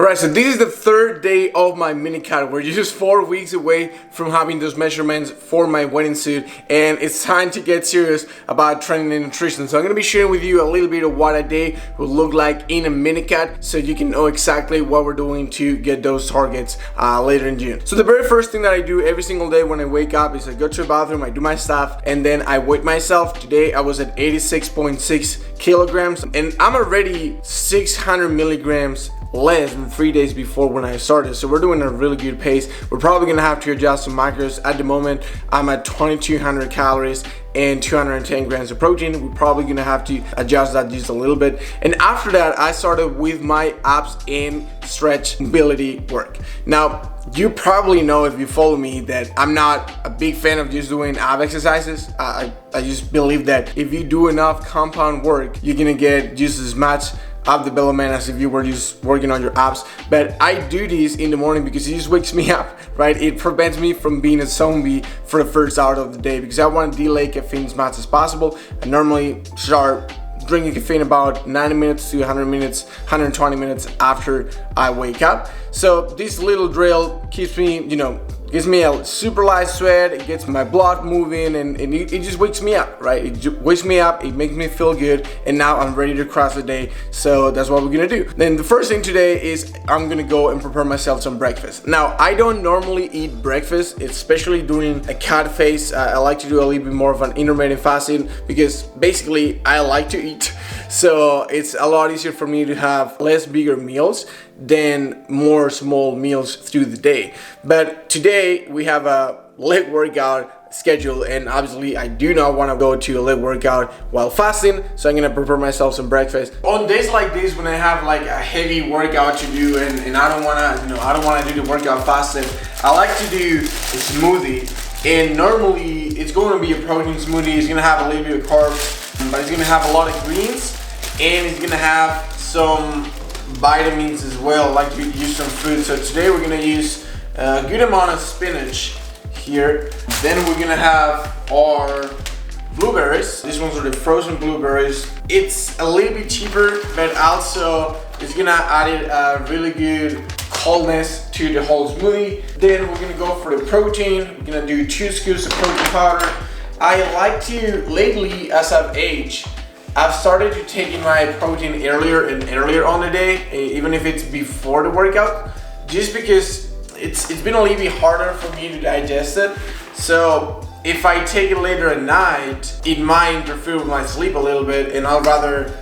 Alright, so this is the third day of my mini cut. We're just 4 weeks away from having those measurements for my wedding suit, and it's time to get serious about training and nutrition. So I'm going to be sharing with you a little bit of what a day will look like in a mini cut, so you can know exactly what we're doing to get those targets later in June. So the very first thing that I do every single day when I wake up is I go to the bathroom, I do my stuff, and then I weigh myself. Today I was at 86.6 kilograms, and I'm already 600 milligrams less than 3 days before when I started. So we're doing a really good pace. We're probably gonna have to adjust some macros. At the moment, I'm at 2,200 calories and 210 grams of protein. We're probably gonna have to adjust that just a little bit. And after that, I started with my abs and stretchability work. Now, you probably know if you follow me that I'm not a big fan of just doing ab exercises. I just believe that if you do enough compound work, you're gonna get just as much ab development as if you were just working on your abs. But I do this in the morning because it just wakes me up, right? It prevents me from being a zombie for the first hour of the day, because I want to delay caffeine as much as possible. I normally start drinking caffeine about 90 minutes to 100 minutes, 120 minutes after I wake up. So this little drill keeps me, gives me a super light sweat, it gets my blood moving, and it just wakes me up, right? It wakes me up, it makes me feel good, and now I'm ready to cross the day. So that's what we're gonna do. Then the first thing today is I'm gonna go and prepare myself some breakfast. Now, I don't normally eat breakfast, especially during a cut phase. I like to do a little bit more of an intermittent fasting because basically I like to eat. So it's a lot easier for me to have less bigger meals than more small meals through the day. But today we have a leg workout schedule, and obviously I do not want to go to a leg workout while fasting, so I'm gonna prepare myself some breakfast. On days like this, when I have like a heavy workout to do and I don't wanna do the workout fasted, I like to do a smoothie. And normally it's going to be a protein smoothie. It's gonna have a little bit of carbs, but it's gonna have a lot of greens, and it's gonna have some vitamins as well. I like to use some food. So today we're gonna use a good amount of spinach here. Then we're gonna have our blueberries. These ones are the frozen blueberries. It's a little bit cheaper, but also it's gonna add a really good coldness to the whole smoothie. Then we're gonna go for the protein. We're gonna do 2 scoops of protein powder. I like to, lately as I've aged, I've started to taking my protein earlier and earlier on the day, even if it's before the workout, just because it's been a little bit harder for me to digest it. So if I take it later at night, it might interfere with my sleep a little bit, and I'd rather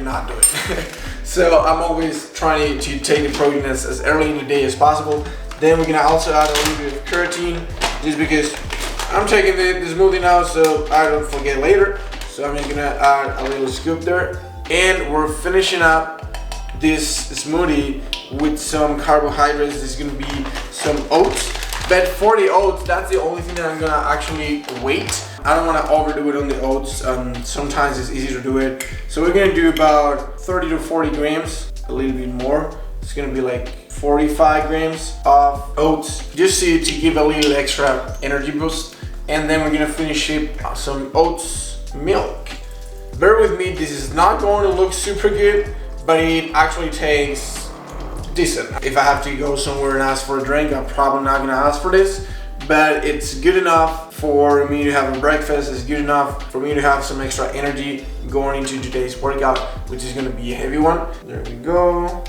not do it. So I'm always trying to take the protein as early in the day as possible. Then we're gonna also add a little bit of creatine, just because I'm taking the smoothie now, so I don't forget later. So I'm gonna add a little scoop there. And we're finishing up this smoothie with some carbohydrates. There's gonna be some oats. But for the oats, that's the only thing that I'm gonna actually weight. I don't wanna overdo it on the oats. Sometimes it's easy to do it. So we're gonna do about 30 to 40 grams, a little bit more. It's gonna be like 45 grams of oats, just to give a little extra energy boost. And then we're gonna finish it some oats milk. Bear with me, this is not going to look super good, but it actually tastes decent. If I have to go somewhere and ask for a drink, I'm probably not gonna ask for this, but it's good enough for me to have a breakfast. It's good enough for me to have some extra energy going into today's workout, which is gonna be a heavy one. There we go.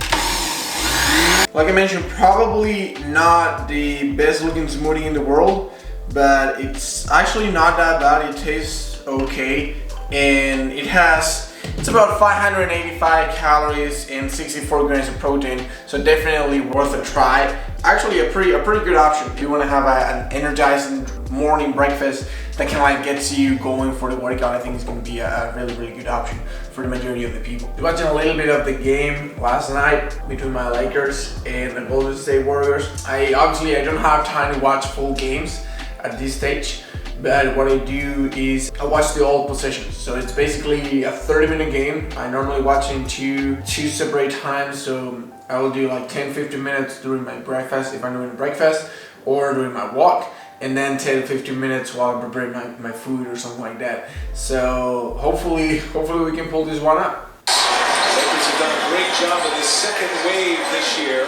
Like I mentioned, probably not the best looking smoothie in the world, but it's actually not that bad. It tastes okay, and it's about 585 calories and 64 grams of protein, so definitely worth a try. Actually a pretty good option if you want to have an energizing morning breakfast that kind of gets you going for the workout. I think it's going to be a really good option for the majority of the people. I was watching a little bit of the game last night between my Lakers and the Golden State Warriors. I don't have time to watch full games at this stage, but what I do is I watch the all possessions. So it's basically a 30-minute game. I normally watch in two separate times. So I will do like 10-15 minutes during my breakfast if I'm doing breakfast, or during my walk, and then 10-15 minutes while I'm preparing my food or something like that. So hopefully we can pull this one up. Lakers have done a great job of the second wave this year.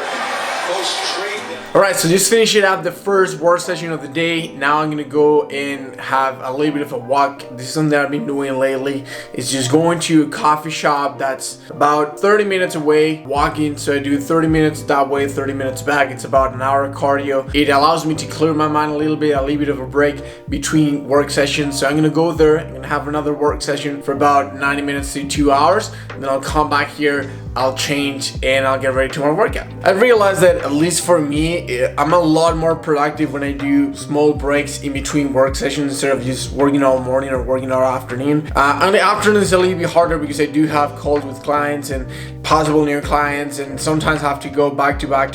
Alright, so just finishing up the first work session of the day. Now I'm gonna go and have a little bit of a walk. This is something that I've been doing lately. It's just going to a coffee shop that's about 30 minutes away, walking. So I do 30 minutes that way, 30 minutes back. It's about an hour cardio. It allows me to clear my mind a little bit of a break between work sessions. So I'm gonna go there, I'm gonna have another work session for about 90 minutes to 2 hours. And then I'll come back here, I'll change, and I'll get ready to my workout. I realized that, at least for me, I'm a lot more productive when I do small breaks in between work sessions instead of just working all morning or working all afternoon. On the afternoon it's a little bit harder because I do have calls with clients and possible new clients, and sometimes have to go back to back,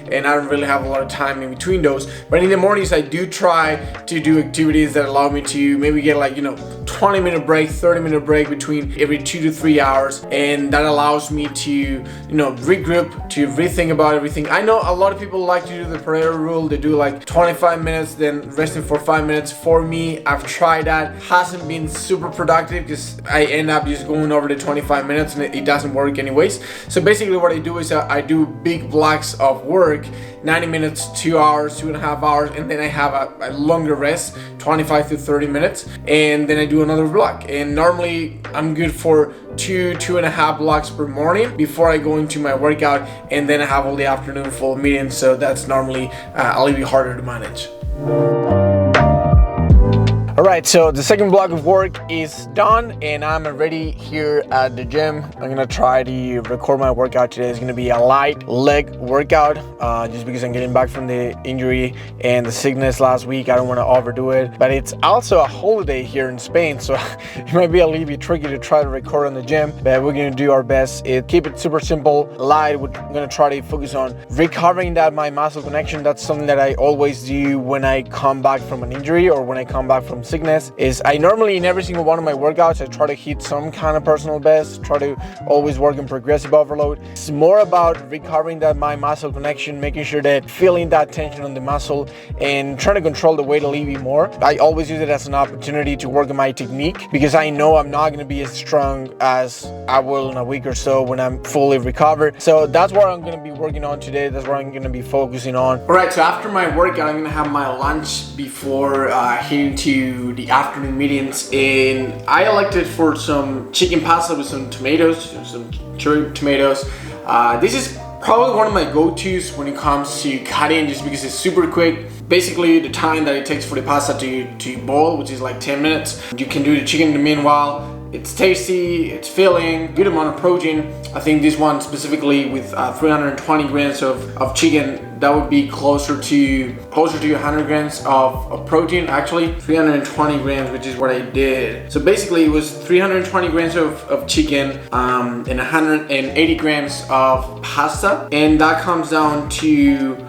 and I don't really have a lot of time in between those. But in the mornings I do try to do activities that allow me to maybe get 20-minute break, 30-minute break between every 2 to 3 hours, and that allows me to regroup, to rethink about everything. I know a lot of people like to do the Pareto rule. They do like 25 minutes then resting for 5 minutes. For me, I've tried that, hasn't been super productive because I end up just going over the 25 minutes and it doesn't work anyways. So basically what I do is I do big blocks of work, 90 minutes, 2 hours, 2.5 hours, and then I have a longer rest, 25 to 30 minutes, and then I do another block. And normally I'm good for 2.5 blocks per morning before I go into my workout, and then I have all the afternoon full of meetings, so that's normally a little bit harder to manage. Alright, so the second block of work is done and I'm already here at the gym. I'm gonna try to record my workout today. It's gonna be a light leg workout just because I'm getting back from the injury and the sickness last week. I don't want to overdo it, but it's also a holiday here in Spain, so it might be a little bit tricky to try to record on the gym, but we're gonna do our best. Keep it super simple, light. We're gonna try to focus on recovering that my muscle connection. That's something that I always do when I come back from an injury or when I come back from sickness. Is I normally, in every single one of my workouts, I try to hit some kind of personal best, try to always work in progressive overload. It's more about recovering that my muscle connection, making sure that feeling that tension on the muscle and trying to control the weight a little bit more. I always use it as an opportunity to work on my technique because I know I'm not going to be as strong as I will in a week or so when I'm fully recovered. So that's what I'm going to be working on today. That's what I'm going to be focusing on. Alright, so after my workout, I'm going to have my lunch before heading to the afternoon meetings, and I elected for some chicken pasta with some tomatoes, some cherry tomatoes. This is probably one of my go-tos when it comes to cutting, just because it's super quick. Basically, the time that it takes for the pasta to boil, which is like 10 minutes. You can do the chicken in the meanwhile. It's tasty, it's filling, good amount of protein. I think this one specifically with 320 grams of chicken, that would be closer to 100 grams of protein. Actually 320 grams, which is what I did. So basically it was 320 grams of chicken and 180 grams of pasta, and that comes down to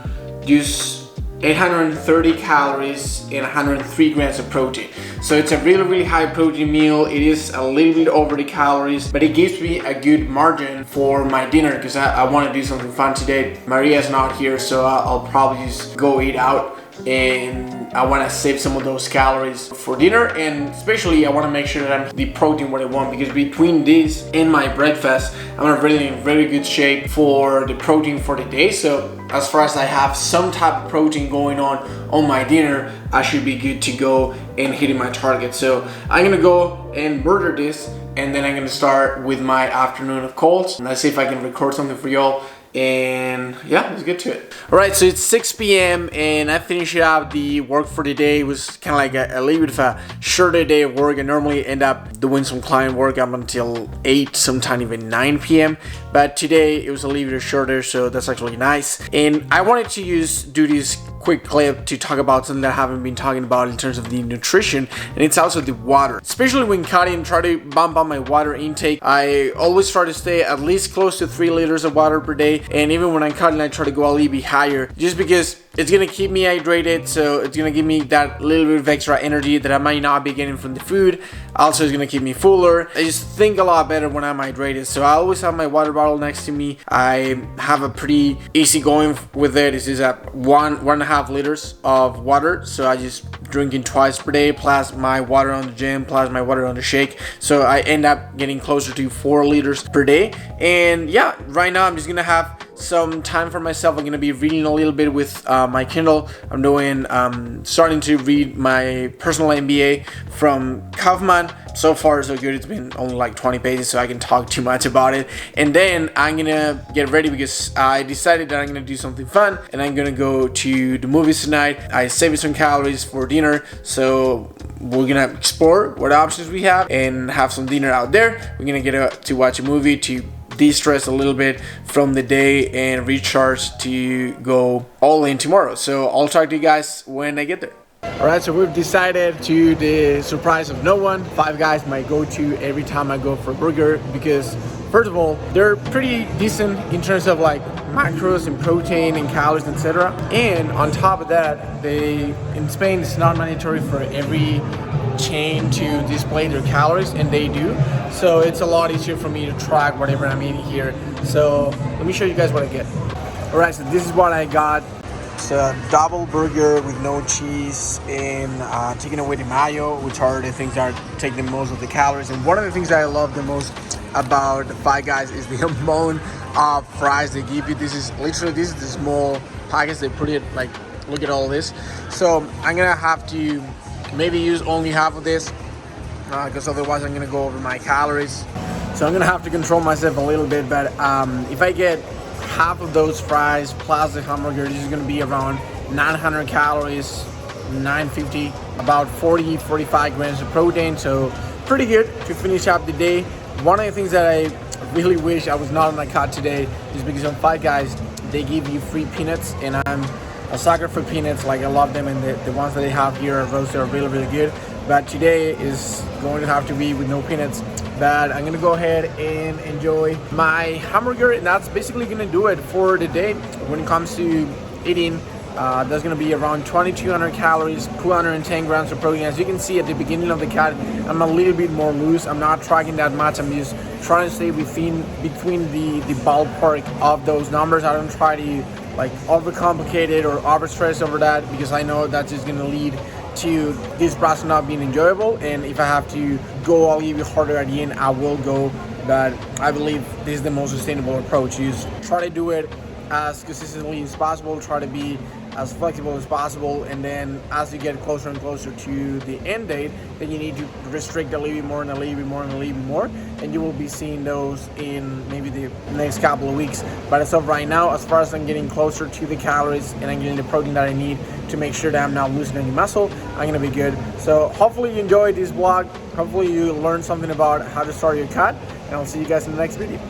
just 830 calories and 103 grams of protein. So it's a really high protein meal. It is a little bit over the calories, but it gives me a good margin for my dinner because I want to do something fun today. Maria's not here, so I'll probably just go eat out, and I want to save some of those calories for dinner, and especially I want to make sure that I'm the protein what I want, because between this and my breakfast I'm really in very good shape for the protein for the day. So as far as I have some type of protein going on my dinner, I should be good to go and hitting my target. So I'm gonna go and murder this, and then I'm gonna start with my afternoon of calls, and let's see if I can record something for y'all. And yeah, let's get to it. Alright, so it's 6 p.m. and I finished up the work for the day. It was kind of like a little bit of a shorter day of work. I normally end up doing some client work up until 8, sometimes even 9 p.m. But today it was a little bit shorter, so that's actually nice. And I wanted to do this quick clip to talk about something that I haven't been talking about in terms of the nutrition, and it's also the water. Especially when cutting, try to bump up my water intake. I always try to stay at least close to 3 liters of water per day, and even when I'm cutting I try to go a little bit higher, just because it's gonna keep me hydrated, so it's gonna give me that little bit of extra energy that I might not be getting from the food. Also, it's gonna keep me fuller. I just think a lot better when I'm hydrated, so I always have my water bottle next to me. I have a pretty easy going with it. This is at 1.5 liters of water, so I just drinking twice per day, plus my water on the gym, plus my water on the shake, so I end up getting closer to 4 liters per day. And yeah, right now I'm just gonna have some time for myself. I'm gonna be reading a little bit with my Kindle. I'm doing starting to read my personal MBA from Kaufman. So far so good. It's been only like 20 pages, so I can talk too much about it. And then I'm gonna get ready because I decided that I'm gonna do something fun, and I'm gonna go to the movies tonight. I saved some calories for dinner, so we're gonna explore what options we have and have some dinner out there. We're gonna get to watch a movie to de-stress a little bit from the day and recharge to go all in tomorrow. So I'll talk to you guys when I get there. Alright, so we've decided, to the surprise of no one, Five Guys my go-to every time I go for a burger, because first of all, they're pretty decent in terms of like macros and protein and calories, etc. And on top of that, in Spain it's not mandatory for every chain to display their calories, and they do, so it's a lot easier for me to track whatever I'm eating here. So let me show you guys what I get. Alright, so this is what I got. It's a double burger with no cheese and taking away the mayo, which are the things that take the most of the calories. And one of the things that I love the most about the Five Guys is the amount of fries they give you. This is the small package. They put it like, look at all this. So I'm gonna have to maybe use only half of this because otherwise I'm gonna go over my calories. So I'm gonna have to control myself a little bit, but if I get half of those fries plus the hamburger, this is going to be around 900 calories, 950, about 40-45 grams of protein, so pretty good to finish up the day. One of the things that I really wish I was not on my cart today is because on Five Guys they give you free peanuts, and I'm a sucker for peanuts. Like, I love them, and the ones that they have here are roasted are really, really good. But today is going to have to be with no peanuts. But I'm gonna go ahead and enjoy my hamburger, and that's basically gonna do it for the day. When it comes to eating, that's gonna be around 2,200 calories, 210 grams of protein. As you can see at the beginning of the cut, I'm a little bit more loose. I'm not tracking that much. I'm just trying to stay between the ballpark of those numbers. I don't try to like overcomplicate it or overstress over that, because I know that's just gonna lead to this process not being enjoyable. And if I have to go a little bit harder at the end, I will go. But I believe this is the most sustainable approach. You just try to do it as consistently as possible, try to be as flexible as possible, and then as you get closer and closer to the end date, then you need to restrict a little bit more and a little bit more and a little bit more, and you will be seeing those in maybe the next couple of weeks. But as of right now, as far as I'm getting closer to the calories and I'm getting the protein that I need to make sure that I'm not losing any muscle, I'm gonna be good. So hopefully you enjoyed this vlog. Hopefully you learned something about how to start your cut, and I'll see you guys in the next video.